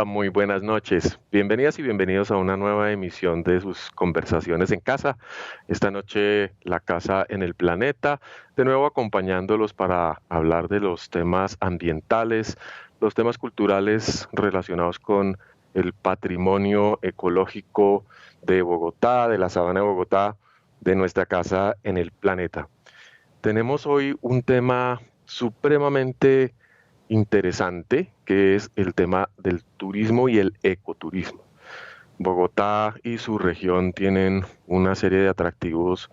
Hola, muy buenas noches. Bienvenidas y bienvenidos a una nueva emisión de sus conversaciones en casa. Esta noche, la casa en el planeta, de nuevo acompañándolos para hablar de los temas ambientales, los temas culturales relacionados con el patrimonio ecológico de Bogotá, de la sabana de Bogotá, de nuestra casa en el planeta. Tenemos hoy un tema supremamente interesante, que es el tema del turismo y el ecoturismo. Bogotá y su región tienen una serie de atractivos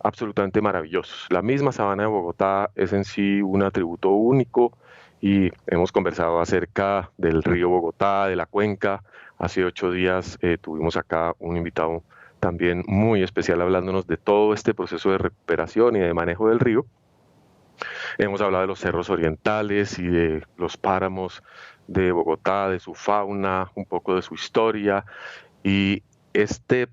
absolutamente maravillosos. La misma sabana de Bogotá es en sí un atributo único y hemos conversado acerca del río Bogotá, de la cuenca. Hace 8 días tuvimos acá un invitado también muy especial hablándonos de todo este proceso de recuperación y de manejo del río. Hemos hablado de los cerros orientales y de los páramos de Bogotá, de su fauna, un poco de su historia. Y este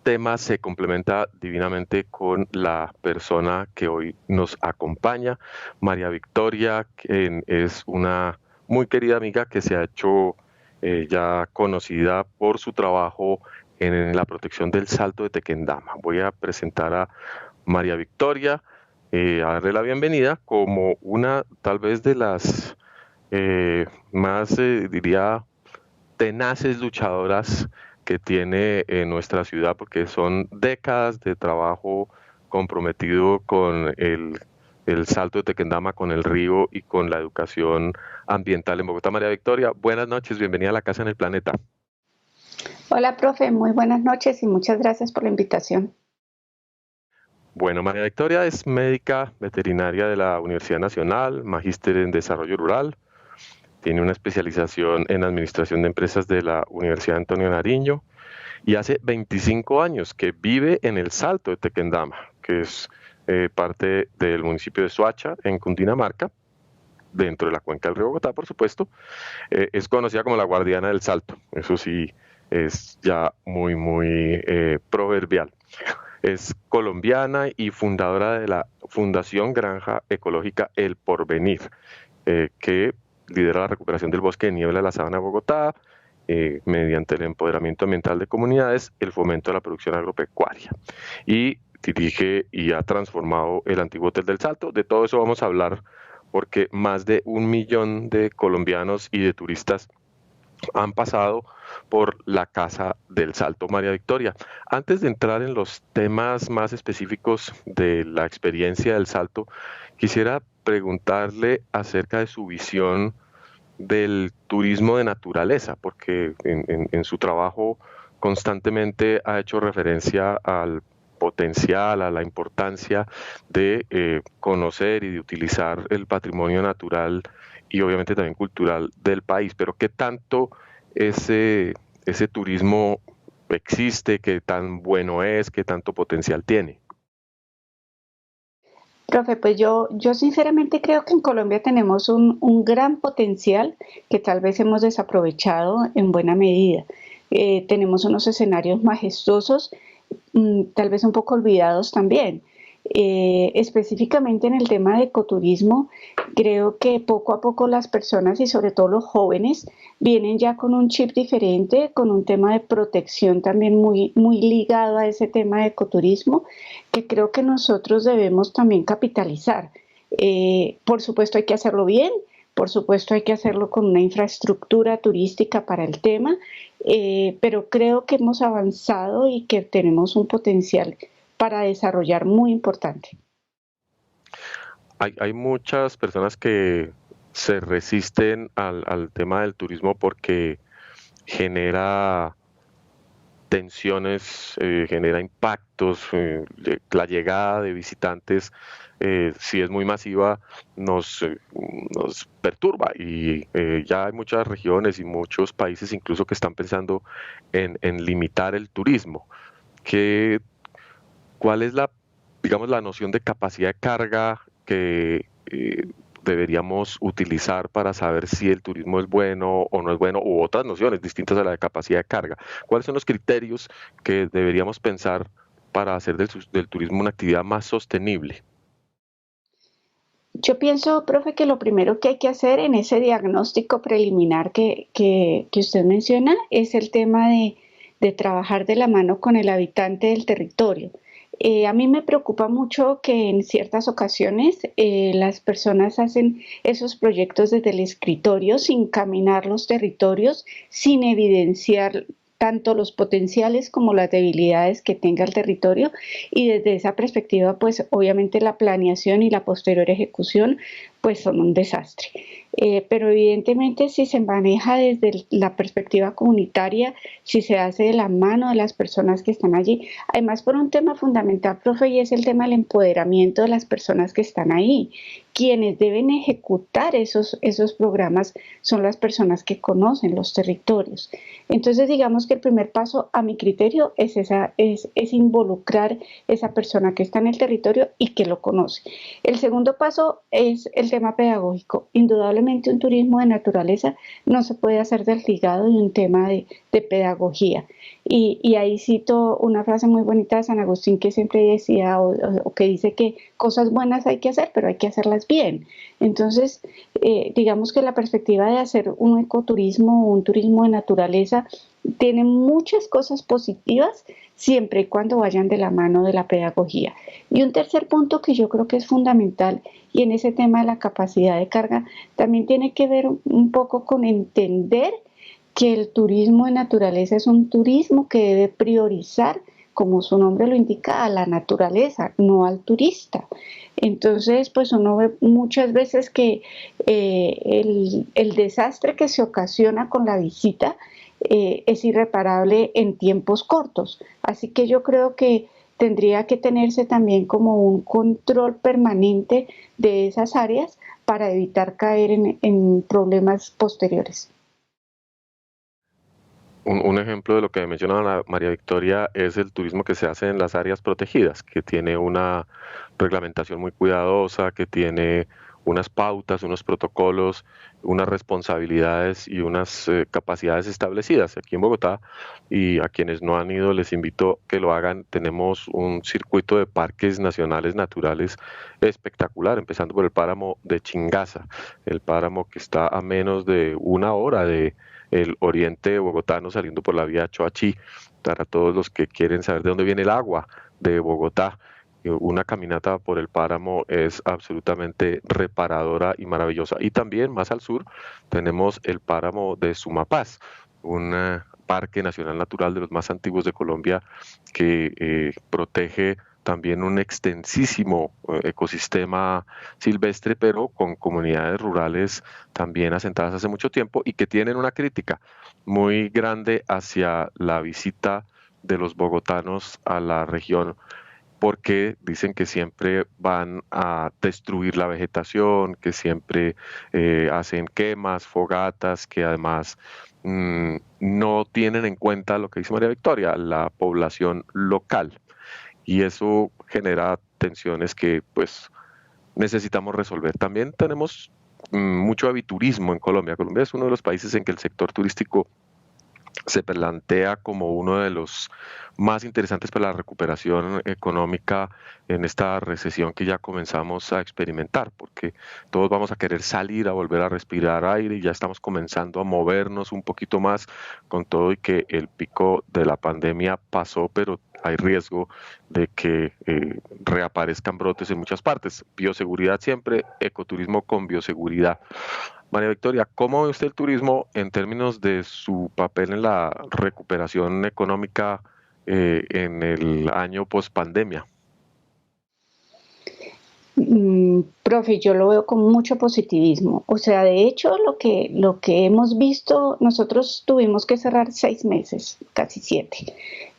tema se complementa divinamente con la persona que hoy nos acompaña, María Victoria, quien es una muy querida amiga que se ha hecho ya conocida por su trabajo en la protección del Salto de Tequendama. Voy a presentar a María Victoria, a darle la bienvenida como una tal vez de las más, diría, tenaces luchadoras que tiene nuestra ciudad, porque son décadas de trabajo comprometido con el Salto de Tequendama, con el río y con la educación ambiental en Bogotá. María Victoria, buenas noches, bienvenida a la Casa en el Planeta. Hola, profe, muy buenas noches y muchas gracias por la invitación. Bueno, María Victoria es médica veterinaria de la Universidad Nacional, magíster en desarrollo rural, tiene una especialización en administración de empresas de la Universidad Antonio Nariño y hace 25 años que vive en el Salto de Tequendama, que es parte del municipio de Soacha, en Cundinamarca, dentro de la cuenca del río Bogotá, por supuesto. Es conocida como la guardiana del Salto, eso sí es ya muy proverbial. Es colombiana y fundadora de la Fundación Granja Ecológica El Porvenir, que lidera la recuperación del bosque de niebla de la sabana de Bogotá, mediante el empoderamiento ambiental de comunidades, el fomento de la producción agropecuaria. Y dirige y ha transformado el antiguo Hotel del Salto. De todo eso vamos a hablar porque más de 1 millón de colombianos y de turistas han pasado por la Casa del Salto. María Victoria, antes de entrar en los temas más específicos de la experiencia del Salto, quisiera preguntarle acerca de su visión del turismo de naturaleza, porque en su trabajo constantemente ha hecho referencia al potencial, a la importancia de conocer y de utilizar el patrimonio natural y obviamente también cultural del país. Pero ¿qué tanto ese, ese turismo existe? ¿Qué tan bueno es? ¿Qué tanto potencial tiene? Profe, pues yo sinceramente creo que en Colombia tenemos un gran potencial que tal vez hemos desaprovechado en buena medida. Tenemos unos escenarios majestuosos, tal vez un poco olvidados también. Específicamente en el tema de ecoturismo, creo que poco a poco las personas y sobre todo los jóvenes vienen ya con un chip diferente, con un tema de protección también muy ligado a ese tema de ecoturismo, que creo que nosotros debemos también capitalizar. Por supuesto hay que hacerlo bien, por supuesto hay que hacerlo con una infraestructura turística para el tema, pero creo que hemos avanzado y que tenemos un potencial para desarrollar muy importante. Hay muchas personas que se resisten al tema del turismo porque genera tensiones, genera impactos, la llegada de visitantes, si es muy masiva, nos perturba y ya hay muchas regiones y muchos países incluso que están pensando en limitar el turismo. ¿Qué, ¿Cuál es digamos, la noción de capacidad de carga que deberíamos utilizar para saber si el turismo es bueno o no es bueno, u otras nociones distintas a la de capacidad de carga? ¿Cuáles son los criterios que deberíamos pensar para hacer del turismo una actividad más sostenible? Yo pienso, profe, que lo primero que hay que hacer en ese diagnóstico preliminar que usted menciona es el tema de trabajar de la mano con el habitante del territorio. A mí me preocupa mucho que en ciertas ocasiones las personas hacen esos proyectos desde el escritorio sin caminar los territorios, sin evidenciar tanto los potenciales como las debilidades que tenga el territorio, y desde esa perspectiva pues obviamente la planeación y la posterior ejecución pues son un desastre. Pero evidentemente si se maneja desde la perspectiva comunitaria, si se hace de la mano de las personas que están allí, además por un tema fundamental, profe, y es el tema del empoderamiento de las personas que están ahí. Quienes deben ejecutar esos programas son las personas que conocen los territorios. Entonces digamos que el primer paso a mi criterio es involucrar esa persona que está en el territorio y que lo conoce. El segundo paso es el tema pedagógico. Indudablemente un turismo de naturaleza no se puede hacer desligado de un tema de pedagogía. Y ahí cito una frase muy bonita de San Agustín que siempre decía o que dice que cosas buenas hay que hacer, pero hay que hacerlas bien. Entonces, digamos que la perspectiva de hacer un ecoturismo o un turismo de naturaleza tiene muchas cosas positivas siempre y cuando vayan de la mano de la pedagogía. Y un tercer punto que yo creo que es fundamental, y en ese tema de la capacidad de carga, también tiene que ver un poco con entender que el turismo de naturaleza es un turismo que debe priorizar, como su nombre lo indica, a la naturaleza, no al turista. Entonces, pues uno ve muchas veces que el desastre que se ocasiona con la visita es irreparable en tiempos cortos. Así que yo creo que tendría que tenerse también como un control permanente de esas áreas para evitar caer en problemas posteriores. Un ejemplo de lo que menciona María Victoria es el turismo que se hace en las áreas protegidas, que tiene una reglamentación muy cuidadosa, que tiene unas pautas, unos protocolos, unas responsabilidades y unas capacidades establecidas. Aquí en Bogotá, y a quienes no han ido les invito que lo hagan. Tenemos un circuito de parques nacionales naturales espectacular, empezando por el páramo de Chingaza, el páramo que está a menos de una hora de el oriente bogotano saliendo por la vía Choachí, para todos los que quieren saber de dónde viene el agua de Bogotá. Una caminata por el páramo es absolutamente reparadora y maravillosa. Y también más al sur tenemos el páramo de Sumapaz, un parque nacional natural de los más antiguos de Colombia que protege también un extensísimo ecosistema silvestre, pero con comunidades rurales también asentadas hace mucho tiempo y que tienen una crítica muy grande hacia la visita de los bogotanos a la región, porque dicen que siempre van a destruir la vegetación, que siempre hacen quemas, fogatas, que además no tienen en cuenta lo que dice María Victoria, la población local. Y eso genera tensiones que pues necesitamos resolver. También tenemos mucho aviturismo en Colombia. Colombia es uno de los países en que el sector turístico se plantea como uno de los más interesantes para la recuperación económica en esta recesión que ya comenzamos a experimentar, porque todos vamos a querer salir a volver a respirar aire y ya estamos comenzando a movernos un poquito más con todo y que el pico de la pandemia pasó, pero hay riesgo de que reaparezcan brotes en muchas partes. Bioseguridad siempre, ecoturismo con bioseguridad. María Victoria, ¿cómo ve usted el turismo en términos de su papel en la recuperación económica en el año post pandemia? Profe, yo lo veo con mucho positivismo. O sea, de hecho, lo que hemos visto, nosotros tuvimos que cerrar 6 meses, casi 7.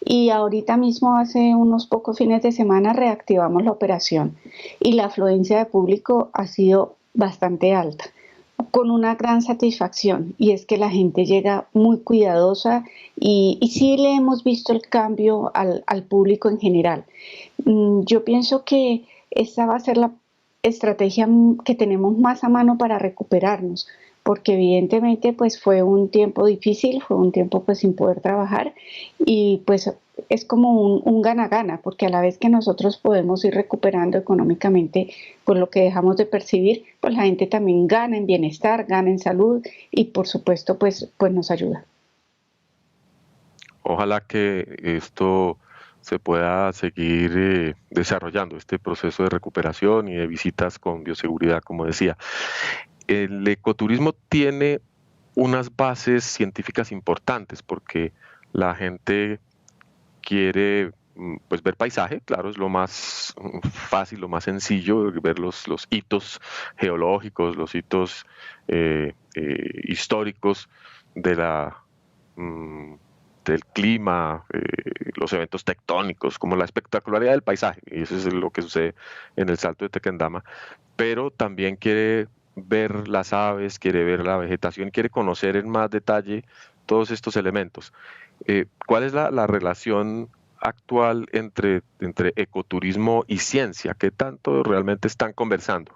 Y ahorita mismo, hace unos pocos fines de semana, reactivamos la operación. Y la afluencia de público ha sido bastante alta, con una gran satisfacción. Y es que la gente llega muy cuidadosa y sí le hemos visto el cambio al público en general. Yo pienso que esta va a ser la estrategia que tenemos más a mano para recuperarnos, porque evidentemente pues fue un tiempo difícil, fue un tiempo pues sin poder trabajar y pues es como un gana-gana, porque a la vez que nosotros podemos ir recuperando económicamente pues lo que dejamos de percibir, pues la gente también gana en bienestar, gana en salud y por supuesto pues nos ayuda. Ojalá que esto se pueda seguir desarrollando, este proceso de recuperación y de visitas con bioseguridad, como decía. El ecoturismo tiene unas bases científicas importantes porque la gente quiere pues ver paisaje, claro, es lo más fácil, lo más sencillo, ver los hitos geológicos, los hitos históricos de mm, del clima, los eventos tectónicos, como la espectacularidad del paisaje, y eso es lo que sucede en el Salto de Tequendama, pero también quiere ver las aves, quiere ver la vegetación, quiere conocer en más detalle todos estos elementos. ¿Cuál es la relación actual entre ecoturismo y ciencia? ¿Qué tanto realmente están conversando?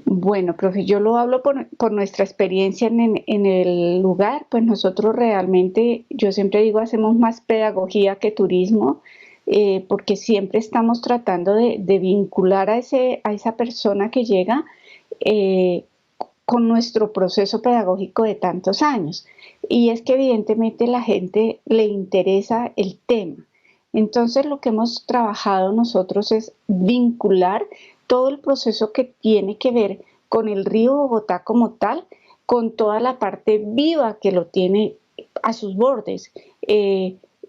Bueno, profe, yo lo hablo por nuestra experiencia en el lugar, pues nosotros realmente, yo siempre digo, hacemos más pedagogía que turismo, porque siempre estamos tratando de vincular a esa persona que llega eh, con nuestro proceso pedagógico de tantos años. Y es que evidentemente la gente le interesa el tema. Entonces lo que hemos trabajado nosotros es vincular todo el proceso que tiene que ver con el río Bogotá como tal, con toda la parte viva que lo tiene a sus bordes.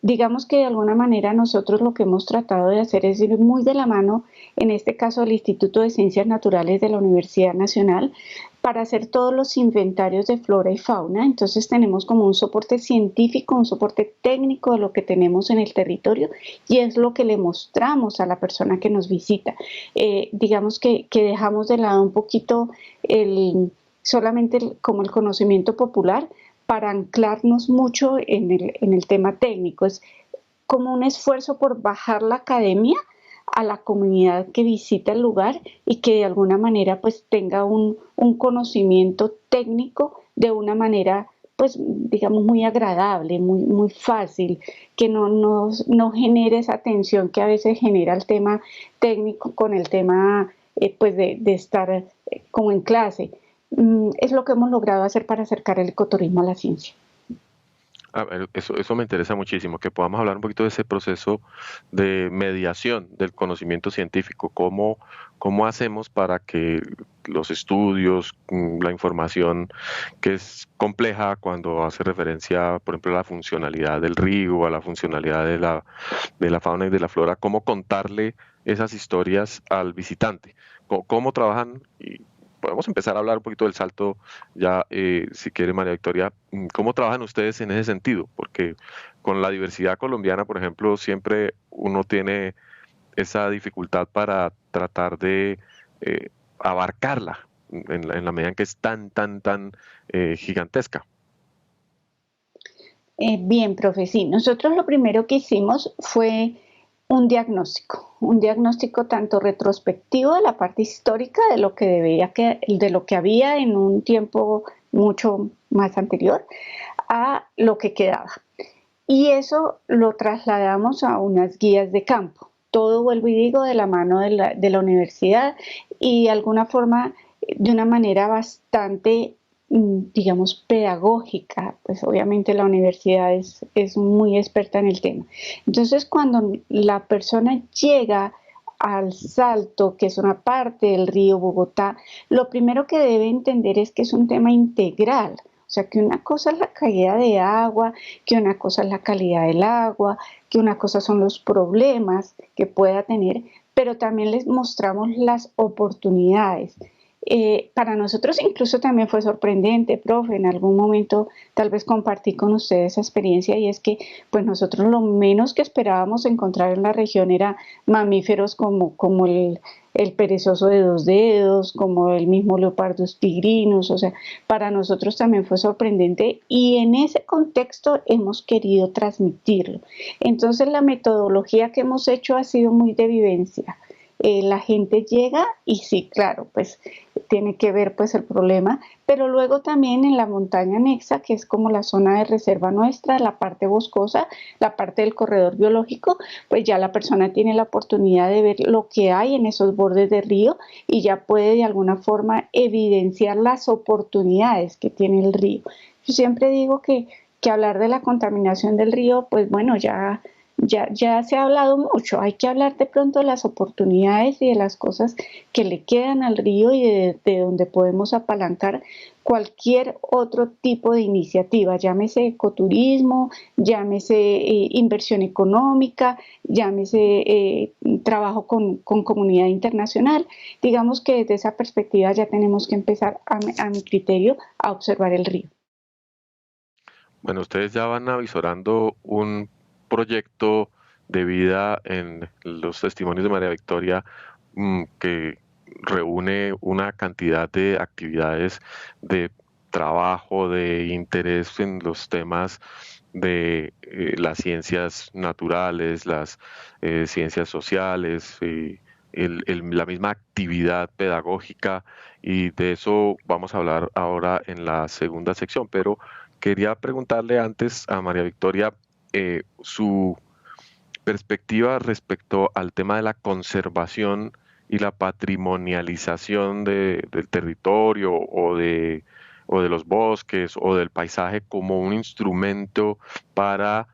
Digamos que de alguna manera nosotros lo que hemos tratado de hacer es ir muy de la mano, en este caso del Instituto de Ciencias Naturales de la Universidad Nacional, para hacer todos los inventarios de flora y fauna. Entonces tenemos como un soporte científico, un soporte técnico de lo que tenemos en el territorio y es lo que le mostramos a la persona que nos visita. Digamos que dejamos de lado un poquito como el conocimiento popular para anclarnos mucho en el tema técnico. Es como un esfuerzo por bajar la academia a la comunidad que visita el lugar y que de alguna manera pues tenga un conocimiento técnico de una manera pues digamos muy agradable, muy fácil, que no genere esa tensión que a veces genera el tema técnico con el tema pues de estar como en clase. Es lo que hemos logrado hacer para acercar el ecoturismo a la ciencia. A ver, eso me interesa muchísimo, que podamos hablar un poquito de ese proceso de mediación del conocimiento científico, cómo hacemos para que los estudios, la información que es compleja cuando hace referencia, por ejemplo, a la funcionalidad del río, a la funcionalidad de la fauna y de la flora, cómo contarle esas historias al visitante, cómo trabajan y podemos empezar a hablar un poquito del salto ya, si quiere María Victoria. ¿Cómo trabajan ustedes en ese sentido? Porque con la diversidad colombiana, por ejemplo, siempre uno tiene esa dificultad para tratar de abarcarla en la medida en que es tan gigantesca. Bien, profe, sí. Nosotros lo primero que hicimos fue un diagnóstico tanto retrospectivo de la parte histórica de lo que de lo que había en un tiempo mucho más anterior a lo que quedaba. Y eso lo trasladamos a unas guías de campo. Todo, vuelvo y digo, de la mano de la universidad y de alguna forma, de una manera bastante, digamos, pedagógica, pues obviamente la universidad es muy experta en el tema. Entonces, cuando la persona llega al Salto, que es una parte del río Bogotá, lo primero que debe entender es que es un tema integral. O sea, que una cosa es la caída de agua, que una cosa es la calidad del agua, que una cosa son los problemas que pueda tener, pero también les mostramos las oportunidades. Para nosotros incluso también fue sorprendente, profe, en algún momento tal vez compartí con ustedes esa experiencia y es que pues nosotros lo menos que esperábamos encontrar en la región era mamíferos como el perezoso de dos dedos, como el mismo leopardus tigrinus, o sea, para nosotros también fue sorprendente y en ese contexto hemos querido transmitirlo. Entonces la metodología que hemos hecho ha sido muy de vivencia. la gente llega y sí, claro, pues tiene que ver pues el problema, pero luego también en la montaña anexa, que es como la zona de reserva nuestra, la parte boscosa, la parte del corredor biológico, pues ya la persona tiene la oportunidad de ver lo que hay en esos bordes de río y ya puede de alguna forma evidenciar las oportunidades que tiene el río. Yo siempre digo que hablar de la contaminación del río, pues bueno, ya se ha hablado mucho, hay que hablar de pronto de las oportunidades y de las cosas que le quedan al río y de donde podemos apalancar cualquier otro tipo de iniciativa, llámese ecoturismo, llámese inversión económica, llámese trabajo con comunidad internacional. Digamos que desde esa perspectiva ya tenemos que empezar, a mi criterio, a observar el río. Bueno, ustedes ya van avisorando un proyecto de vida en los testimonios de María Victoria, que reúne una cantidad de actividades de trabajo, de interés en los temas de las ciencias naturales, las ciencias sociales, la misma actividad pedagógica, y de eso vamos a hablar ahora en la segunda sección, pero quería preguntarle antes a María Victoria su perspectiva respecto al tema de la conservación y la patrimonialización del territorio o de los bosques o del paisaje como un instrumento para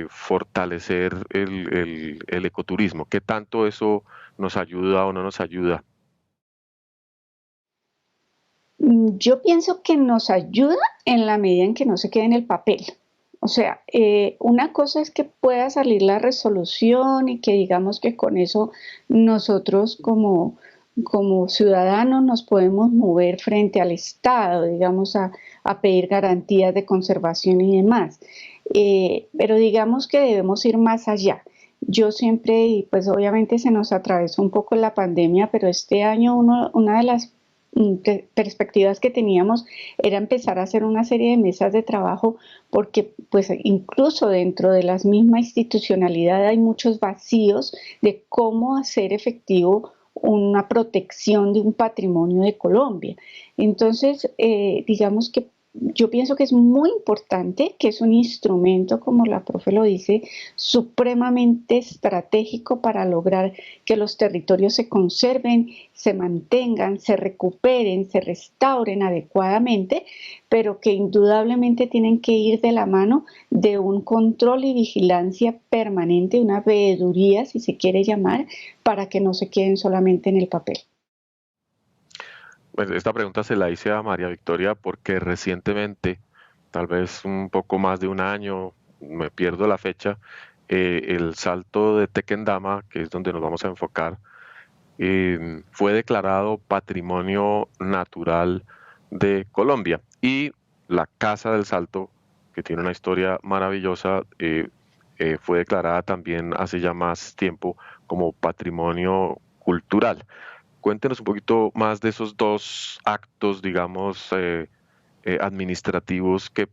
fortalecer el ecoturismo. ¿Qué tanto eso nos ayuda o no nos ayuda? Yo pienso que nos ayuda en la medida en que no se quede en el papel. O sea, una cosa es que pueda salir la resolución y que digamos que con eso nosotros como ciudadanos nos podemos mover frente al Estado, digamos, a pedir garantías de conservación y demás. Pero digamos que debemos ir más allá. Yo siempre, y pues obviamente se nos atravesó un poco la pandemia, pero este año una de las perspectivas que teníamos era empezar a hacer una serie de mesas de trabajo porque pues incluso dentro de la misma institucionalidad hay muchos vacíos de cómo hacer efectivo una protección de un patrimonio de Colombia. Entonces, digamos que yo pienso que es muy importante, que es un instrumento, como la profe lo dice, supremamente estratégico para lograr que los territorios se conserven, se mantengan, se recuperen, se restauren adecuadamente, pero que indudablemente tienen que ir de la mano de un control y vigilancia permanente, una veeduría, si se quiere llamar, para que no se queden solamente en el papel. Pues esta pregunta se la hice a María Victoria porque recientemente, tal vez un poco más de un año, me pierdo la fecha, el Salto de Tequendama, que es donde nos vamos a enfocar, fue declarado Patrimonio Natural de Colombia. Y la Casa del Salto, que tiene una historia maravillosa, fue declarada también hace ya más tiempo como Patrimonio Cultural. Cuéntenos un poquito más de esos dos actos, digamos, administrativos que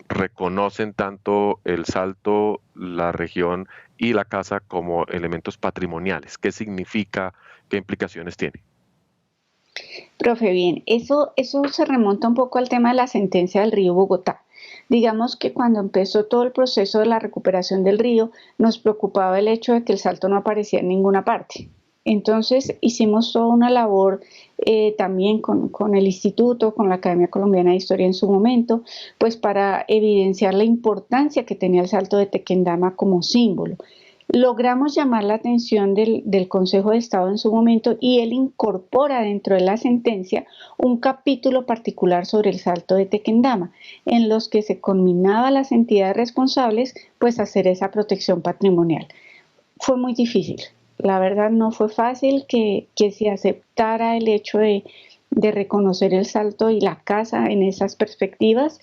reconocen tanto el Salto, la región y la casa como elementos patrimoniales. ¿Qué significa? ¿Qué implicaciones tiene? Profe, bien, eso se remonta un poco al tema de la sentencia del río Bogotá. Digamos que cuando empezó todo el proceso de la recuperación del río, nos preocupaba el hecho de que el Salto no aparecía en ninguna parte. Entonces hicimos toda una labor también con el instituto, con la Academia Colombiana de Historia en su momento, pues para evidenciar la importancia que tenía el Salto de Tequendama como símbolo. Logramos llamar la atención del Consejo de Estado en su momento y él incorpora dentro de la sentencia un capítulo particular sobre el Salto de Tequendama, en los que se conminaba a las entidades responsables pues hacer esa protección patrimonial. Fue muy difícil, la verdad no fue fácil que se aceptara el hecho de reconocer el Salto y la casa en esas perspectivas,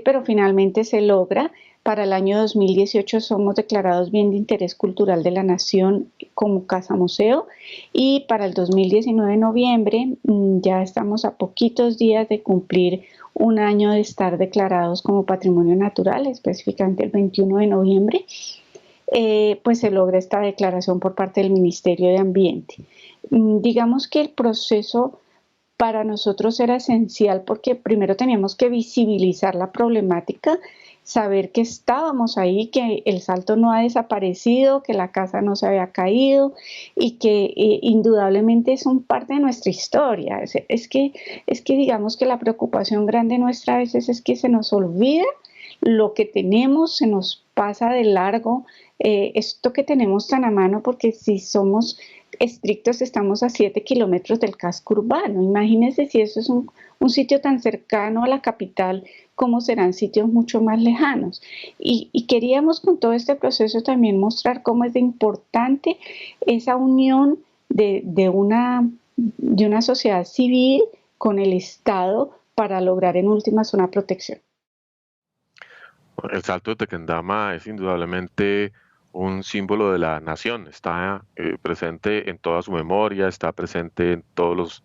pero finalmente se logra. Para el año 2018 somos declarados Bien de Interés Cultural de la Nación como Casa Museo, y para el 2019 en noviembre ya estamos a poquitos días de cumplir un año de estar declarados como Patrimonio Natural, específicamente el 21 de noviembre. pues se logra esta declaración por parte del Ministerio de Ambiente. Digamos que el proceso para nosotros era esencial porque primero teníamos que visibilizar la problemática, saber que estábamos ahí, que el Salto no ha desaparecido, que la casa no se había caído y que indudablemente son parte de nuestra historia. Es que digamos que la preocupación grande nuestra a veces es que se nos olvida lo que tenemos, se nos pasa de largo esto que tenemos tan a mano, porque si somos estrictos estamos a 7 kilómetros del casco urbano. Imagínense si eso es un sitio tan cercano a la capital, cómo serán sitios mucho más lejanos. Y queríamos con todo este proceso también mostrar cómo es de importante esa unión de una sociedad civil con el Estado para lograr en últimas una protección. El Salto de Tequendama es indudablemente un símbolo de la nación, está presente en toda su memoria, está presente en todas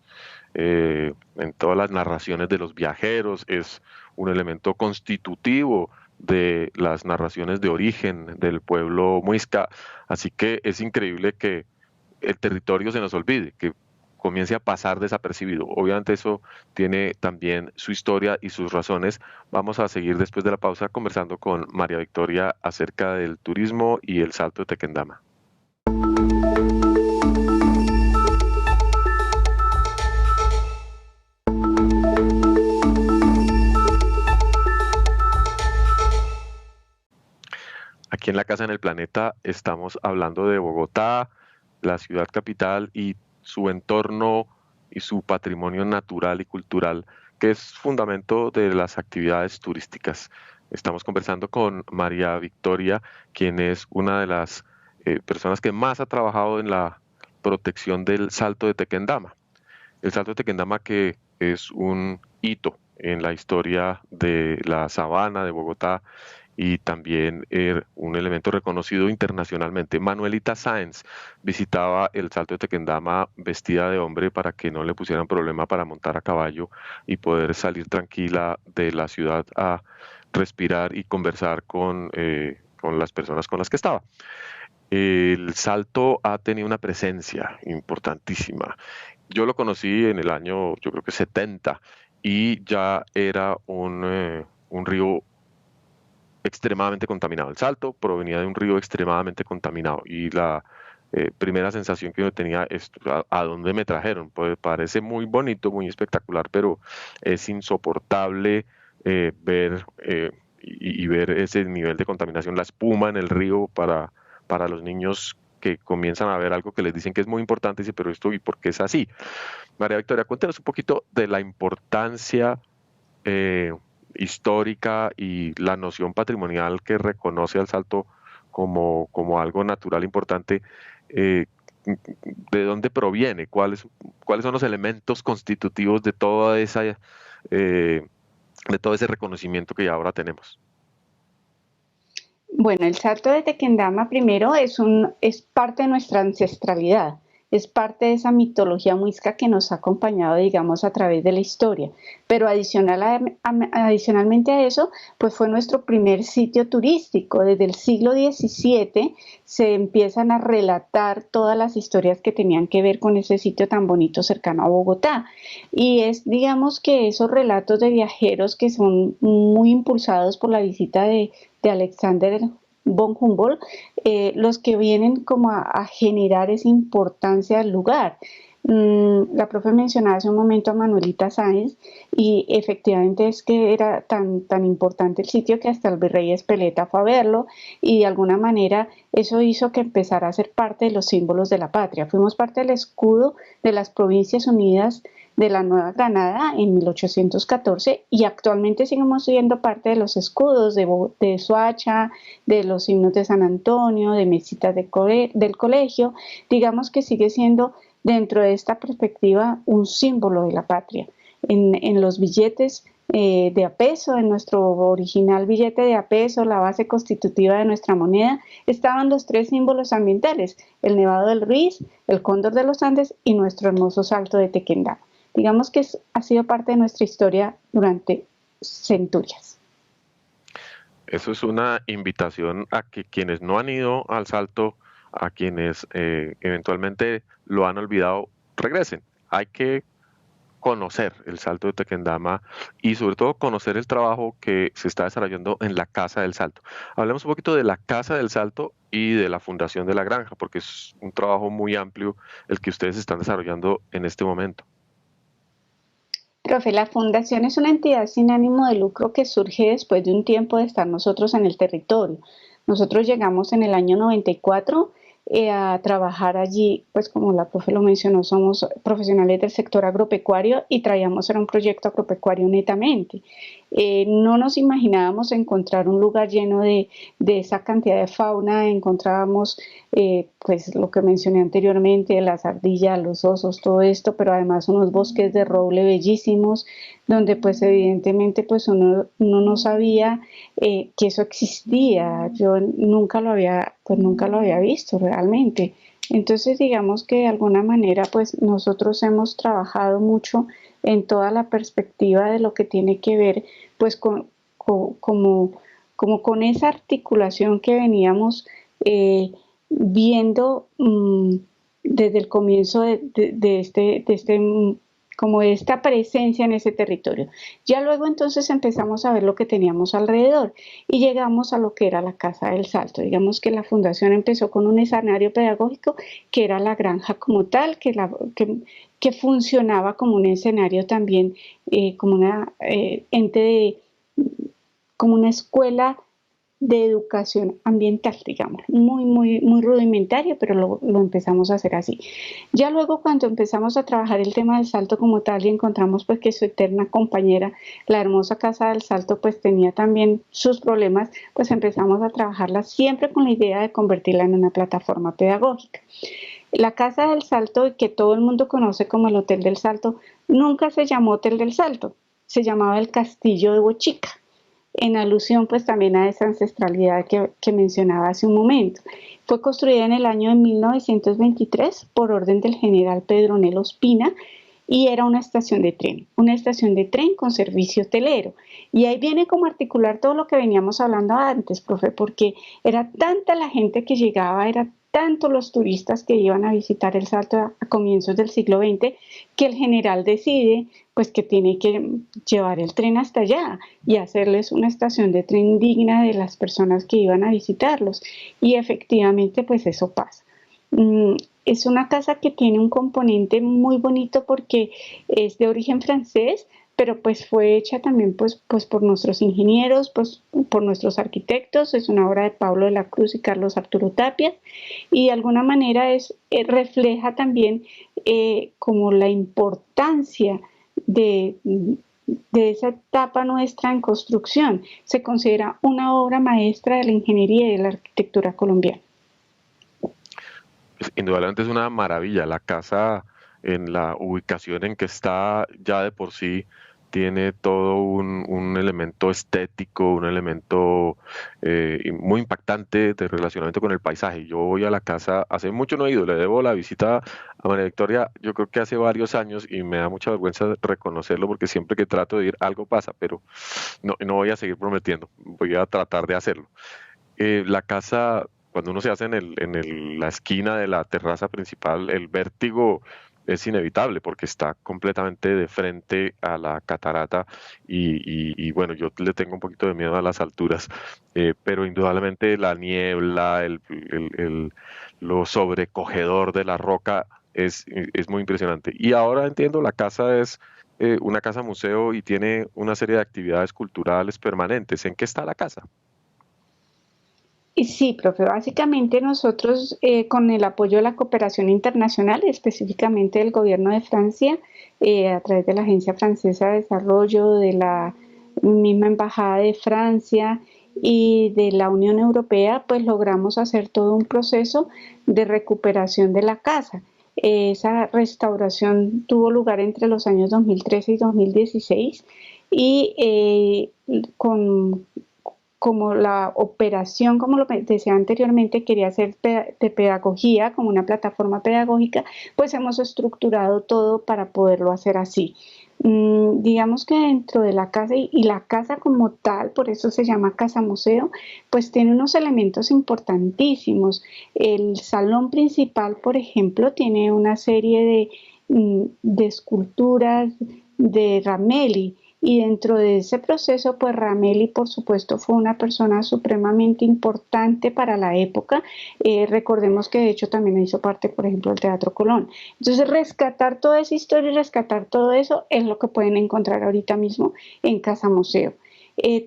las narraciones de los viajeros, es un elemento constitutivo de las narraciones de origen del pueblo muisca, así que es increíble que el territorio se nos olvide, que comience a pasar desapercibido. Obviamente eso tiene también su historia y sus razones. Vamos a seguir después de la pausa conversando con María Victoria acerca del turismo y el Salto de Tequendama. Aquí en La Casa en el Planeta estamos hablando de Bogotá, la ciudad capital y su entorno y su patrimonio natural y cultural, que es fundamento de las actividades turísticas. Estamos conversando con María Victoria, quien es una de las personas que más ha trabajado en la protección del Salto de Tequendama. El Salto de Tequendama, que es un hito en la historia de la sabana de Bogotá y también un elemento reconocido internacionalmente. Manuelita Sáenz visitaba el Salto de Tequendama vestida de hombre para que no le pusieran problema para montar a caballo y poder salir tranquila de la ciudad a respirar y conversar con las personas con las que estaba. El Salto ha tenido una presencia importantísima. Yo lo conocí en el año, yo creo que 70, y ya era un río extremadamente contaminado. El Salto provenía de un río extremadamente contaminado y la primera sensación que uno tenía es a dónde me trajeron. Pues parece muy bonito, muy espectacular, pero es insoportable ver y ver ese nivel de contaminación, la espuma en el río para los niños que comienzan a ver algo que les dicen que es muy importante, y dice, pero esto, ¿y por qué es así? María Victoria, cuéntanos un poquito de la importancia eh, histórica y la noción patrimonial que reconoce al Salto como algo natural importante. eh, ¿De dónde proviene? ¿Cuáles son los elementos constitutivos de toda de todo ese reconocimiento que ya ahora tenemos? Bueno, el Salto de Tequendama primero es parte de nuestra ancestralidad, es parte de esa mitología muisca que nos ha acompañado, digamos, a través de la historia. Pero adicionalmente a eso, pues fue nuestro primer sitio turístico. Desde el siglo XVII se empiezan a relatar todas las historias que tenían que ver con ese sitio tan bonito cercano a Bogotá. Y es, digamos, que esos relatos de viajeros que son muy impulsados por la visita de Alexander von Humboldt, los que vienen como a generar esa importancia del lugar. La profe mencionaba hace un momento a Manuelita Sáenz y efectivamente es que era tan importante el sitio que hasta el virrey Espeleta fue a verlo y de alguna manera eso hizo que empezara a ser parte de los símbolos de la patria. Fuimos parte del escudo de las Provincias Unidas de la Nueva Granada en 1814 y actualmente seguimos siendo parte de los escudos de Soacha, de los himnos de San Antonio, de mesitas del colegio. Digamos que sigue siendo dentro de esta perspectiva un símbolo de la patria. En los billetes de a peso, en nuestro original billete de a peso, la base constitutiva de nuestra moneda, estaban los tres símbolos ambientales: el Nevado del Ruiz, el Cóndor de los Andes y nuestro hermoso Salto de Tequendama. Digamos que ha sido parte de nuestra historia durante centurias. eso es una invitación a que quienes no han ido al Salto, a quienes eventualmente lo han olvidado, regresen. Hay que conocer el Salto de Tequendama y sobre todo conocer el trabajo que se está desarrollando en la Casa del Salto. Hablemos un poquito de la Casa del Salto y de la Fundación de la Granja, porque es un trabajo muy amplio el que ustedes están desarrollando en este momento. Profe, la fundación es una entidad sin ánimo de lucro que surge después de un tiempo de estar nosotros en el territorio. Nosotros llegamos en el año 94 a trabajar allí, pues como la profe lo mencionó, somos profesionales del sector agropecuario y traíamos era un proyecto agropecuario netamente. No nos imaginábamos encontrar un lugar lleno de esa cantidad de fauna, encontrábamos pues lo que mencioné anteriormente, las ardillas, los osos, todo esto, pero además unos bosques de roble bellísimos, donde pues evidentemente pues uno no sabía que eso existía. Yo nunca lo había visto realmente. Entonces digamos que de alguna manera pues nosotros hemos trabajado mucho en toda la perspectiva de lo que tiene que ver pues como con esa articulación que veníamos viendo desde el comienzo como de esta presencia en ese territorio. Ya luego entonces empezamos a ver lo que teníamos alrededor y llegamos a lo que era la Casa del Salto. Digamos que la fundación empezó con un escenario pedagógico que era la granja como tal, que funcionaba como un escenario también, como una como una escuela de educación ambiental, digamos, muy rudimentaria, pero lo empezamos a hacer así. Ya luego cuando empezamos a trabajar el tema del Salto como tal y encontramos pues que su eterna compañera, la hermosa Casa del Salto, pues tenía también sus problemas, pues empezamos a trabajarla siempre con la idea de convertirla en una plataforma pedagógica. La Casa del Salto, que todo el mundo conoce como el Hotel del Salto, nunca se llamó Hotel del Salto, se llamaba el Castillo de Bochica, en alusión pues también a esa ancestralidad que mencionaba hace un momento. Fue construida en el año de 1923 por orden del general Pedronel Ospina y era una estación de tren con servicio hotelero. Y ahí viene como articular todo lo que veníamos hablando antes, profe, porque era tanta la gente que llegaba, era tanto los turistas que iban a visitar el Salto a comienzos del siglo XX, que el general decide pues que tiene que llevar el tren hasta allá y hacerles una estación de tren digna de las personas que iban a visitarlos. Y efectivamente pues eso pasa. Es una casa que tiene un componente muy bonito porque es de origen francés, pero pues fue hecha también pues por nuestros ingenieros, pues por nuestros arquitectos. Es una obra de Pablo de la Cruz y Carlos Arturo Tapia y de alguna manera refleja también como la importancia de esa etapa nuestra en construcción. Se considera una obra maestra de la ingeniería y de la arquitectura colombiana. Pues, indudablemente es una maravilla. La casa en la ubicación en que está ya de por sí tiene todo un elemento estético, un elemento muy impactante de relacionamiento con el paisaje. Yo voy a la casa, hace mucho no he ido, le debo la visita a María Victoria, yo creo que hace varios años y me da mucha vergüenza reconocerlo porque siempre que trato de ir algo pasa, pero no voy a seguir prometiendo, voy a tratar de hacerlo. La casa, cuando uno se hace la esquina de la terraza principal, el vértigo es inevitable porque está completamente de frente a la catarata y bueno, yo le tengo un poquito de miedo a las alturas, pero indudablemente la niebla, lo sobrecogedor de la roca es muy impresionante. Y ahora entiendo, la casa es una casa museo y tiene una serie de actividades culturales permanentes. ¿En qué está la casa? Y sí, profe, básicamente nosotros con el apoyo de la cooperación internacional, específicamente del gobierno de Francia, a través de la Agencia Francesa de Desarrollo, de la misma Embajada de Francia y de la Unión Europea, pues logramos hacer todo un proceso de recuperación de la casa. Esa restauración tuvo lugar entre los años 2013 y 2016 y con como la operación, como lo decía anteriormente, quería ser de pedagogía, como una plataforma pedagógica, pues hemos estructurado todo para poderlo hacer así. Digamos que dentro de la casa y la casa como tal, por eso se llama casa museo, pues tiene unos elementos importantísimos. El salón principal, por ejemplo, tiene una serie de esculturas de Ramelli, y dentro de ese proceso, pues Ramelli, por supuesto, fue una persona supremamente importante para la época. Recordemos que de hecho también hizo parte, por ejemplo, del Teatro Colón. Entonces, rescatar toda esa historia y rescatar todo eso es lo que pueden encontrar ahorita mismo en Casa Museo.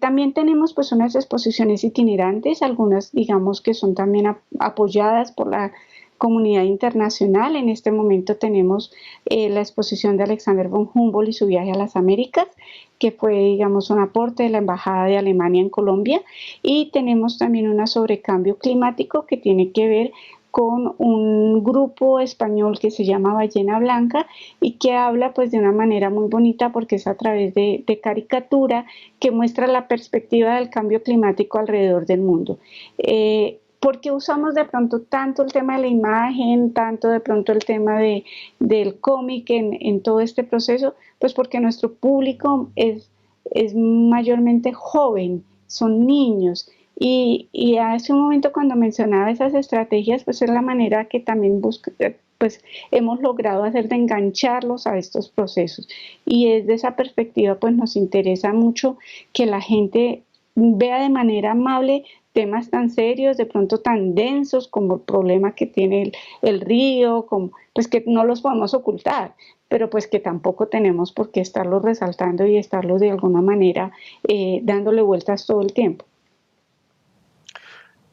También tenemos pues unas exposiciones itinerantes, algunas digamos que son también apoyadas por la comunidad internacional. En este momento tenemos la exposición de Alexander von Humboldt y su viaje a las Américas, que fue, digamos, un aporte de la Embajada de Alemania en Colombia, y tenemos también una sobre cambio climático que tiene que ver con un grupo español que se llama Ballena Blanca y que habla pues de una manera muy bonita porque es a través de caricatura que muestra la perspectiva del cambio climático alrededor del mundo. ¿Por qué usamos de pronto tanto el tema de la imagen, tanto de pronto el tema del cómic en todo este proceso? Pues porque nuestro público es mayormente joven, son niños. Y hace un momento cuando mencionaba esas estrategias, pues es la manera que también pues hemos logrado hacer de engancharlos a estos procesos. Y desde esa perspectiva, pues nos interesa mucho que la gente vea de manera amable temas tan serios, de pronto tan densos como el problema que tiene el río, como, pues que no los podemos ocultar, pero pues que tampoco tenemos por qué estarlos resaltando y estarlos de alguna manera dándole vueltas todo el tiempo.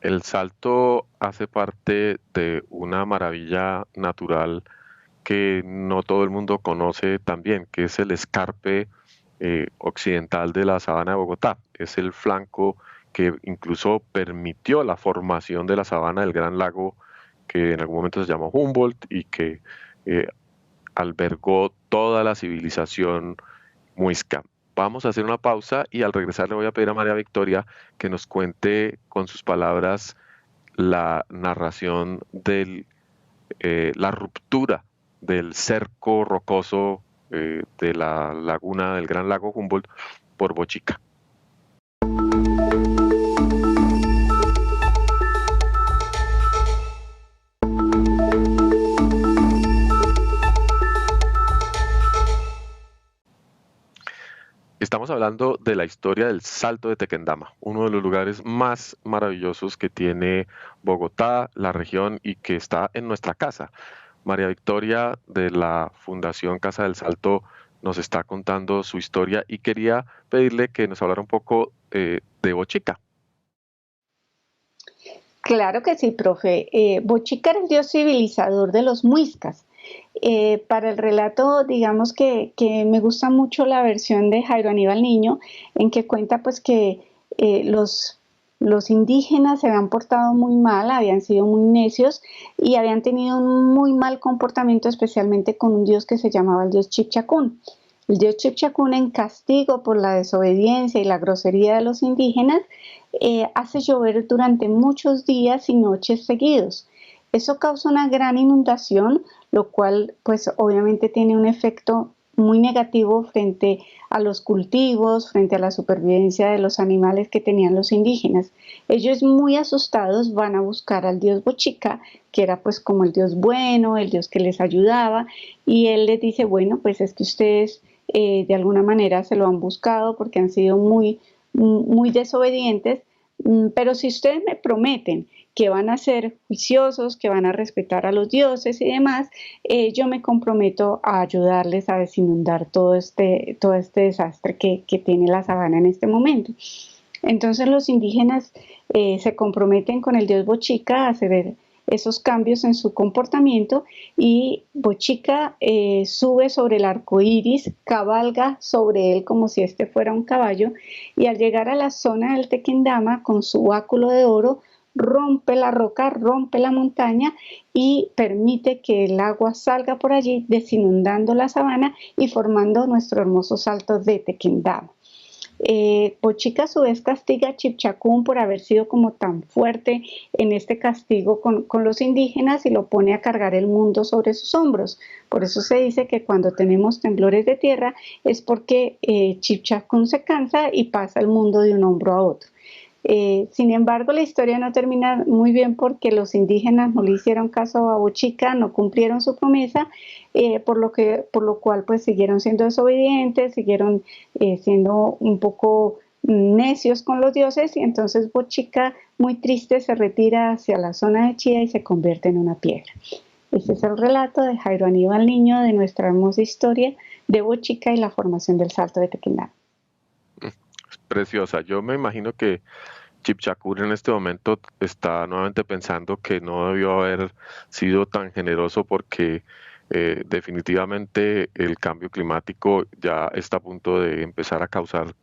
El Salto hace parte de una maravilla natural que no todo el mundo conoce también, que es el escarpe occidental de la sabana de Bogotá. Es el flanco que incluso permitió la formación de la sabana del Gran Lago, que en algún momento se llamó Humboldt y que eh, albergó toda la civilización muisca. Vamos a hacer una pausa y al regresar le voy a pedir a María Victoria que nos cuente con sus palabras la narración de la ruptura del cerco rocoso de la laguna del Gran Lago Humboldt por Bochica. Estamos hablando de la historia del Salto de Tequendama, uno de los lugares más maravillosos que tiene Bogotá, la región y que está en nuestra casa. María Victoria de la Fundación Casa del Salto nos está contando su historia y quería pedirle que nos hablara un poco de Bochica. Claro que sí, profe. Bochica era el dios civilizador de los muiscas. Para el relato, digamos que me gusta mucho la versión de Jairo Aníbal Niño, en que cuenta pues que los indígenas se habían portado muy mal, habían sido muy necios y habían tenido un muy mal comportamiento, especialmente con un dios que se llamaba el dios Chipchacún. El dios Chipchacún, en castigo por la desobediencia y la grosería de los indígenas, hace llover durante muchos días y noches seguidos. Eso causa una gran inundación, lo cual pues obviamente tiene un efecto muy negativo frente a los cultivos, frente a la supervivencia de los animales que tenían los indígenas. Ellos muy asustados van a buscar al dios Bochica, que era pues como el dios bueno, el dios que les ayudaba, y él les dice, bueno, pues es que ustedes de alguna manera se lo han buscado porque han sido muy desobedientes, pero si ustedes me prometen que van a ser juiciosos, que van a respetar a los dioses y demás, yo me comprometo a ayudarles a desinundar todo este desastre que tiene la sabana en este momento. Entonces los indígenas se comprometen con el dios Bochica a hacer esos cambios en su comportamiento y Bochica sube sobre el arco iris, cabalga sobre él como si este fuera un caballo y al llegar a la zona del Tequendama con su báculo de oro rompe la roca, rompe la montaña y permite que el agua salga por allí desinundando la sabana y formando nuestro hermoso salto de Tequendama. Bochica a su vez castiga a Chipchacún por haber sido como tan fuerte en este castigo con los indígenas y lo pone a cargar el mundo sobre sus hombros. Por eso se dice que cuando tenemos temblores de tierra es porque Chipchacún se cansa y pasa el mundo de un hombro a otro. Sin embargo, la historia no termina muy bien porque los indígenas no le hicieron caso a Bochica, no cumplieron su promesa, por lo cual pues siguieron siendo desobedientes, siguieron siendo un poco necios con los dioses y entonces Bochica, muy triste, se retira hacia la zona de Chía y se convierte en una piedra. Este es el relato de Jairo Aníbal Niño de nuestra hermosa historia de Bochica y la formación del Salto de Tequendama. Preciosa. Yo me imagino que Chipchacún en este momento está nuevamente pensando que no debió haber sido tan generoso porque definitivamente el cambio climático ya está a punto de empezar a causar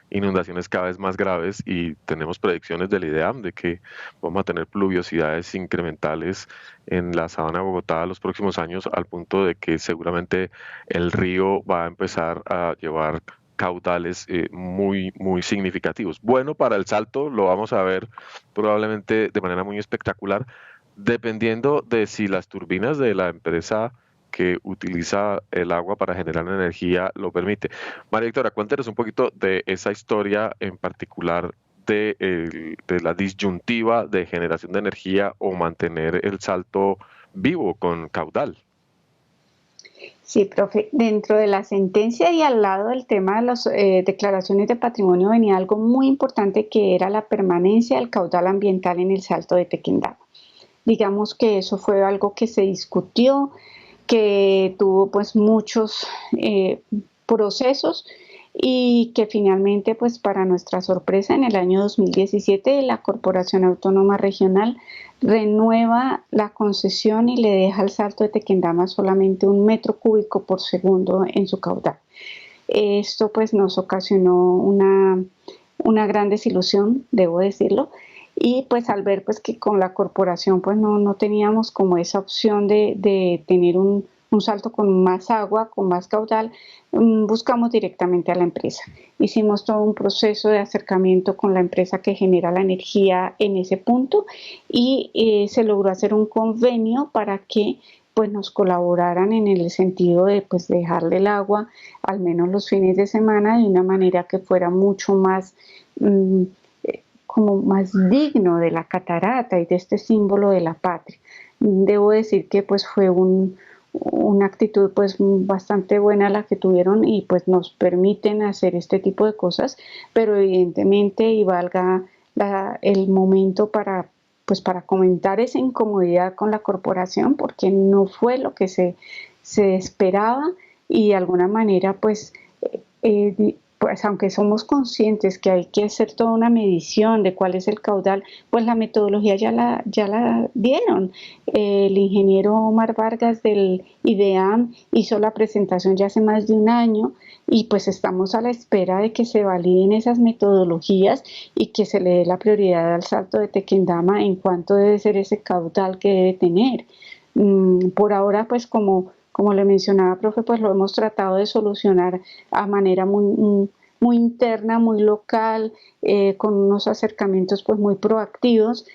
inundaciones cada vez más graves y tenemos predicciones del IDEAM de que vamos a tener pluviosidades incrementales en la sabana de Bogotá los próximos años al punto de que seguramente el río va a empezar a llevar caudales muy significativos. Bueno, para el Salto lo vamos a ver probablemente de manera muy espectacular, dependiendo de si las turbinas de la empresa que utiliza el agua para generar energía lo permite. María Victoria, cuéntanos un poquito de esa historia en particular de la disyuntiva de generación de energía o mantener el Salto vivo con caudal. Sí, profe, dentro de la sentencia y al lado del tema de las declaraciones de patrimonio venía algo muy importante que era la permanencia del caudal ambiental en el Salto de Tequendama. Digamos que eso fue algo que se discutió, que tuvo pues muchos procesos y que finalmente pues para nuestra sorpresa en el año 2017 la Corporación Autónoma Regional renueva la concesión y le deja al Salto de Tequendama solamente 1 metro cúbico por segundo en su caudal. Esto pues nos ocasionó una gran desilusión, debo decirlo, y pues al ver pues que con la corporación pues no teníamos como esa opción de tener un salto con más agua, con más caudal, buscamos directamente a la empresa. Hicimos todo un proceso de acercamiento con la empresa que genera la energía en ese punto y se logró hacer un convenio para que pues nos colaboraran en el sentido de pues dejarle el agua al menos los fines de semana de una manera que fuera mucho más como más digno de la catarata y de este símbolo de la patria. Debo decir que pues fue una actitud pues bastante buena la que tuvieron y pues nos permiten hacer este tipo de cosas, pero evidentemente y valga el momento para comentar esa incomodidad con la corporación porque no fue lo que se esperaba y de alguna manera pues aunque somos conscientes que hay que hacer toda una medición de cuál es el caudal, pues la metodología ya la dieron. El ingeniero Omar Vargas del IDEAM hizo la presentación ya hace más de un año y pues estamos a la espera de que se validen esas metodologías y que se le dé la prioridad al Salto de Tequendama en cuanto debe ser ese caudal que debe tener. Por ahora, pues como le mencionaba, profe, pues lo hemos tratado de solucionar a manera muy interna, muy local, con unos acercamientos pues muy proactivos,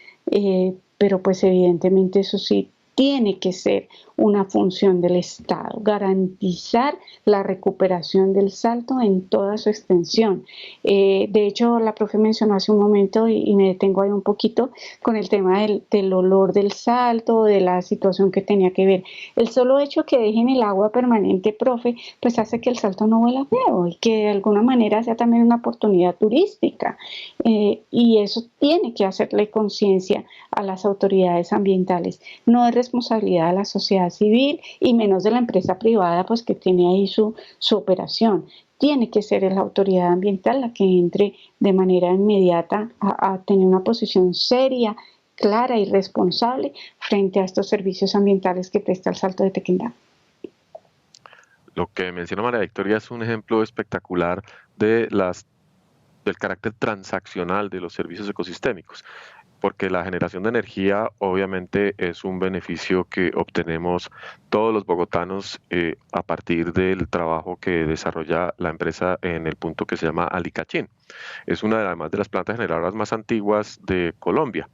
pero pues evidentemente eso sí tiene que ser una función del Estado, garantizar la recuperación del Salto en toda su extensión. De hecho, la profe mencionó hace un momento, y me detengo ahí un poquito, con el tema del olor del Salto, de la situación que tenía que ver. El solo hecho que dejen el agua permanente, profe, pues hace que el Salto no huela feo y que de alguna manera sea también una oportunidad turística. Y eso tiene que hacerle conciencia a las autoridades ambientales. No es responsabilidad de la sociedad civil y menos de la empresa privada pues que tiene ahí su operación. Tiene que ser la autoridad ambiental la que entre de manera inmediata a tener una posición seria, clara y responsable frente a estos servicios ambientales que presta el Salto de Tequendama. Lo que menciona María Victoria es un ejemplo espectacular del carácter transaccional de los servicios ecosistémicos. porque la generación de energía obviamente es un beneficio que obtenemos todos los bogotanos a partir del trabajo que desarrolla la empresa en el punto que se llama Alicachín. Es una además de las plantas generadoras más antiguas de Colombia.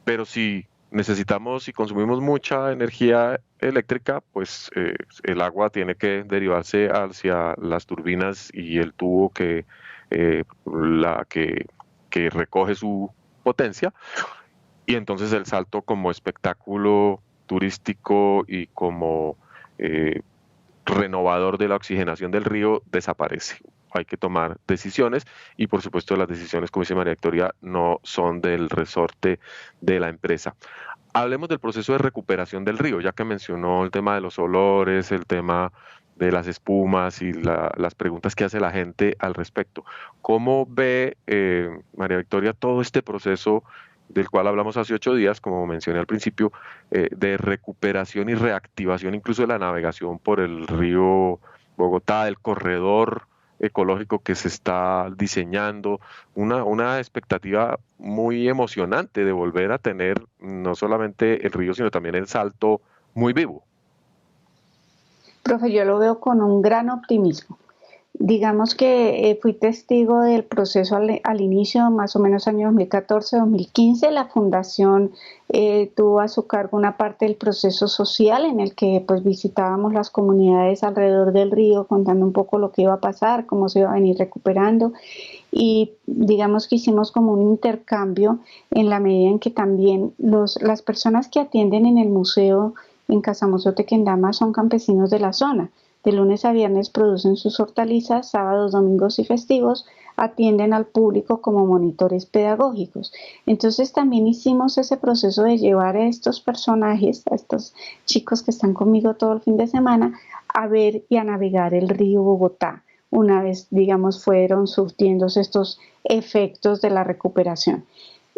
Pero si necesitamos y consumimos mucha energía eléctrica, pues el agua tiene que derivarse hacia las turbinas y el tubo que recoge su potencia. Y entonces el salto como espectáculo turístico y como eh, renovador de la oxigenación del río desaparece. Hay que tomar decisiones y por supuesto las decisiones, como dice María Victoria, no son del resorte de la empresa. Hablemos del proceso de recuperación del río, ya que mencionó el tema de los olores, el tema de las espumas y las preguntas que hace la gente al respecto. ¿Cómo ve, María Victoria, todo este proceso del cual hablamos hace 8 días, como mencioné al principio, de recuperación y reactivación incluso de la navegación por el río Bogotá, el corredor ecológico que se está diseñando, una expectativa muy emocionante de volver a tener no solamente el río, sino también el Salto muy vivo? Profe, yo lo veo con un gran optimismo. Digamos que fui testigo del proceso al inicio, más o menos año 2014-2015. La fundación tuvo a su cargo una parte del proceso social en el que pues visitábamos las comunidades alrededor del río contando un poco lo que iba a pasar, cómo se iba a venir recuperando, y digamos que hicimos como un intercambio en la medida en que también las personas que atienden en el museo en Casamuseo Tequendama son campesinos de la zona. De lunes a viernes producen sus hortalizas, sábados, domingos y festivos atienden al público como monitores pedagógicos. Entonces también hicimos ese proceso de llevar a estos personajes, a estos chicos que están conmigo todo el fin de semana, a ver y a navegar el río Bogotá. Una vez, digamos, fueron surtiéndose estos efectos de la recuperación.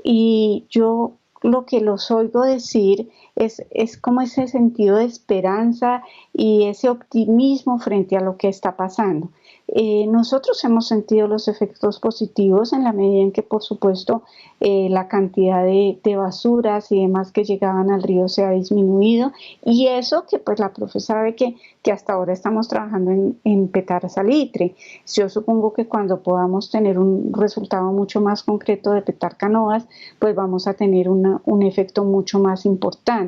Y yo lo que los oigo decir es como ese sentido de esperanza y ese optimismo frente a lo que está pasando. Nosotros hemos sentido los efectos positivos en la medida en que, por supuesto, la cantidad de basuras y demás que llegaban al río se ha disminuido, y eso que pues la profe sabe que hasta ahora estamos trabajando en petar salitre. Yo supongo que cuando podamos tener un resultado mucho más concreto de petar canoas, pues vamos a tener un efecto mucho más importante.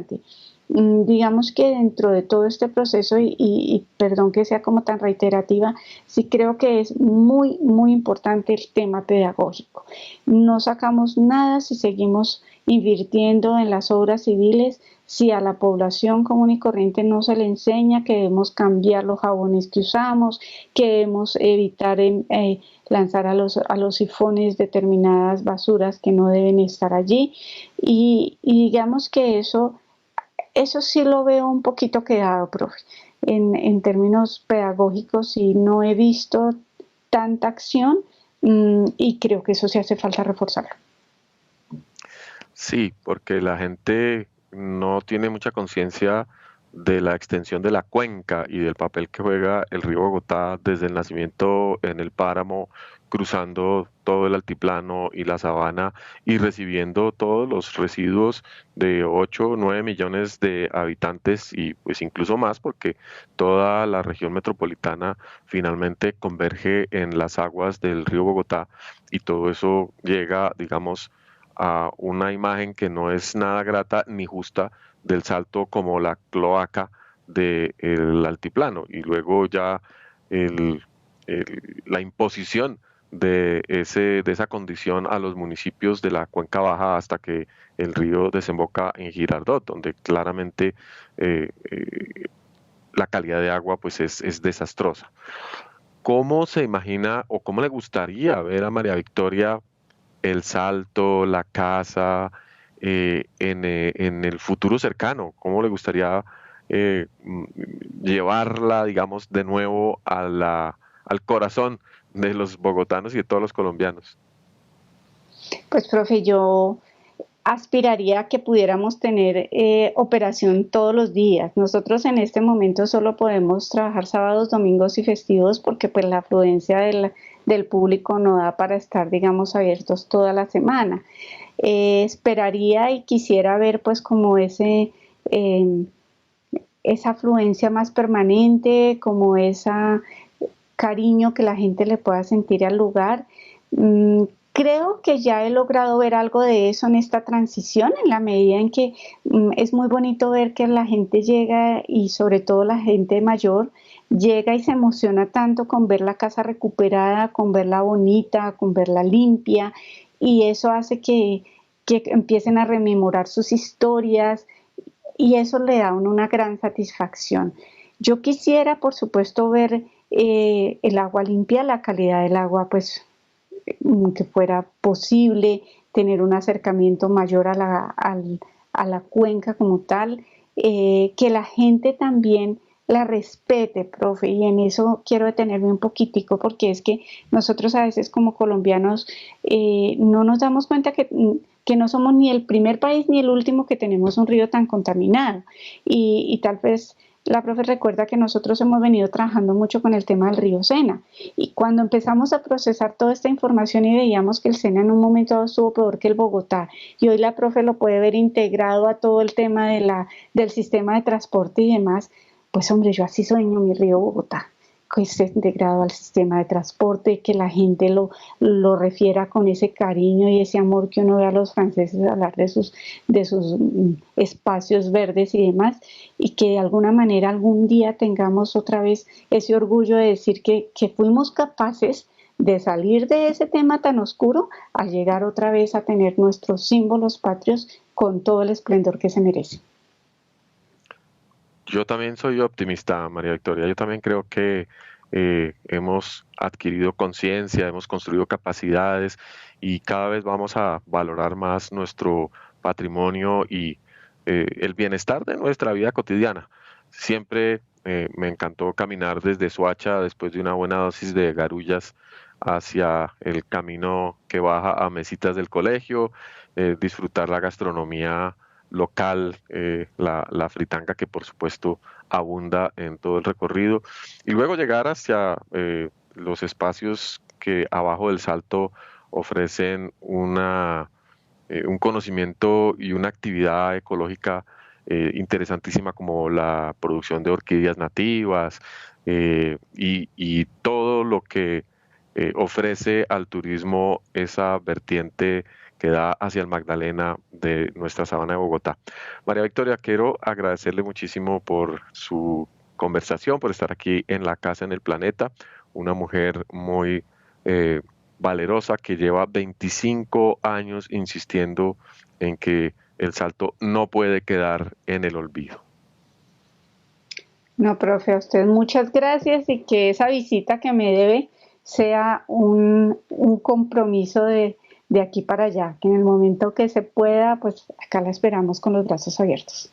Digamos que dentro de todo este proceso, y perdón que sea como tan reiterativa, sí creo que es muy, muy importante el tema pedagógico. No sacamos nada si seguimos invirtiendo en las obras civiles, si a la población común y corriente no se le enseña que debemos cambiar los jabones que usamos, que debemos evitar lanzar a los sifones determinadas basuras que no deben estar allí, y digamos que eso sí lo veo un poquito quedado, profe. En términos pedagógicos, y no he visto tanta acción, y creo que eso sí hace falta reforzarlo. Sí, porque la gente no tiene mucha conciencia de la extensión de la cuenca y del papel que juega el río Bogotá desde el nacimiento en el páramo, cruzando todo el altiplano y la sabana y recibiendo todos los residuos de 8 o 9 millones de habitantes y pues incluso más porque toda la región metropolitana finalmente converge en las aguas del río Bogotá y todo eso llega, digamos, a una imagen que no es nada grata ni justa del Salto como la cloaca del altiplano y luego ya el- la imposición de esa condición a los municipios de la cuenca baja hasta que el río desemboca en Girardot, donde claramente la calidad de agua pues es desastrosa. ¿Cómo se imagina o cómo le gustaría ver a María Victoria el Salto, la casa, en el futuro cercano? ¿Cómo le gustaría llevarla, digamos, de nuevo al corazón de los bogotanos y de todos los colombianos? Pues, profe, yo aspiraría a que pudiéramos tener operación todos los días. Nosotros en este momento solo podemos trabajar sábados, domingos y festivos porque pues la afluencia del público no da para estar, digamos, abiertos toda la semana. esperaría y quisiera ver pues como esa afluencia más permanente, como ese cariño que la gente le pueda sentir al lugar. Creo que ya he logrado ver algo de eso en esta transición, en la medida en que es muy bonito ver que la gente llega y sobre todo la gente mayor llega y se emociona tanto con ver la casa recuperada, con verla bonita, con verla limpia, y eso hace que empiecen a rememorar sus historias y eso le da a uno una gran satisfacción. Yo quisiera, por supuesto, ver el agua limpia, la calidad del agua, pues que fuera posible tener un acercamiento mayor a la cuenca como tal, que la gente también la respete, profe, y en eso quiero detenerme un poquitico porque es que nosotros a veces como colombianos no nos damos cuenta que no somos ni el primer país ni el último que tenemos un río tan contaminado y tal vez la profe recuerda que nosotros hemos venido trabajando mucho con el tema del río Sena y cuando empezamos a procesar toda esta información y veíamos que el Sena en un momento dado estuvo peor que el Bogotá y hoy la profe lo puede ver integrado a todo el tema del sistema de transporte y demás, pues hombre, yo así sueño mi río Bogotá, que esté integrado al sistema de transporte, que la gente lo refiera con ese cariño y ese amor que uno ve a los franceses hablar de sus espacios verdes y demás, y que de alguna manera algún día tengamos otra vez ese orgullo de decir que fuimos capaces de salir de ese tema tan oscuro a llegar otra vez a tener nuestros símbolos patrios con todo el esplendor que se merece. Yo también soy optimista, María Victoria. Yo también creo que hemos adquirido conciencia, hemos construido capacidades y cada vez vamos a valorar más nuestro patrimonio y el bienestar de nuestra vida cotidiana. Siempre me encantó caminar desde Soacha después de una buena dosis de garullas hacia el camino que baja a mesitas del colegio, disfrutar la gastronomía local, la fritanga que por supuesto abunda en todo el recorrido y luego llegar hacia los espacios que abajo del Salto ofrecen un conocimiento y una actividad ecológica interesantísima como la producción de orquídeas nativas y todo lo que ofrece al turismo esa vertiente que da hacia el Magdalena de nuestra sabana de Bogotá. María Victoria, quiero agradecerle muchísimo por su conversación, por estar aquí en la casa en el planeta, una mujer muy valerosa que lleva 25 años insistiendo en que el Salto no puede quedar en el olvido. No, profe, a usted muchas gracias y que esa visita que me debe sea un compromiso de aquí para allá, que en el momento que se pueda, pues acá la esperamos con los brazos abiertos.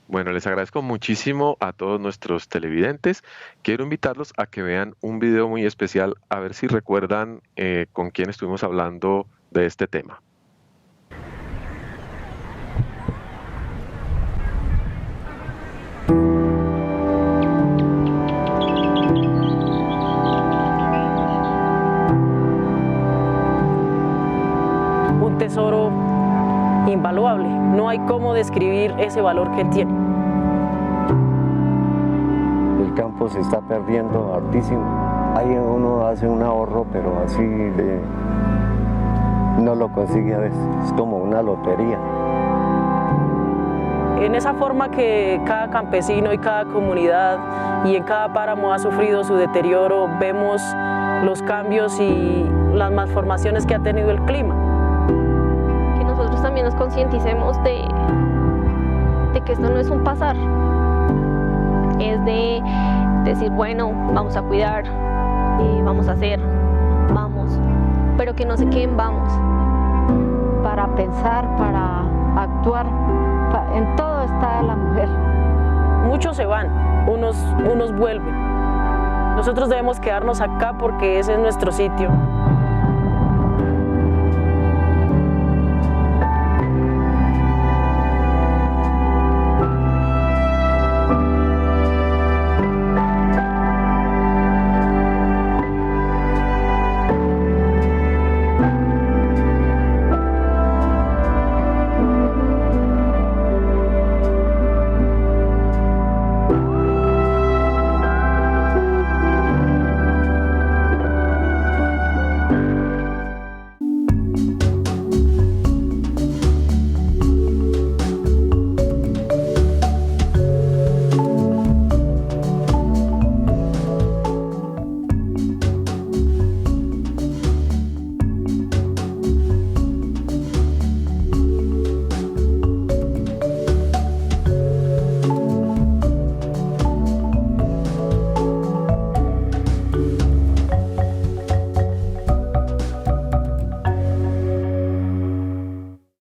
Bueno, les agradezco muchísimo a todos nuestros televidentes. Quiero invitarlos a que vean un video muy especial, a ver si recuerdan con quién estuvimos hablando de este tema. Un tesoro invaluable, no hay cómo describir ese valor que él tiene. El campo se está perdiendo hartísimo. Ahí uno hace un ahorro, pero así no lo consigue a veces, es como una lotería. En esa forma que cada campesino y cada comunidad y en cada páramo ha sufrido su deterioro, vemos los cambios y las malformaciones que ha tenido el clima. Que nosotros también nos concienticemos de que esto no es un pasar, es de decir, bueno, vamos a cuidar, vamos a hacer, vamos, pero que no se queden vamos. Para pensar, para actuar, en todo está la mujer. Muchos se van, unos vuelven. Nosotros debemos quedarnos acá porque ese es nuestro sitio.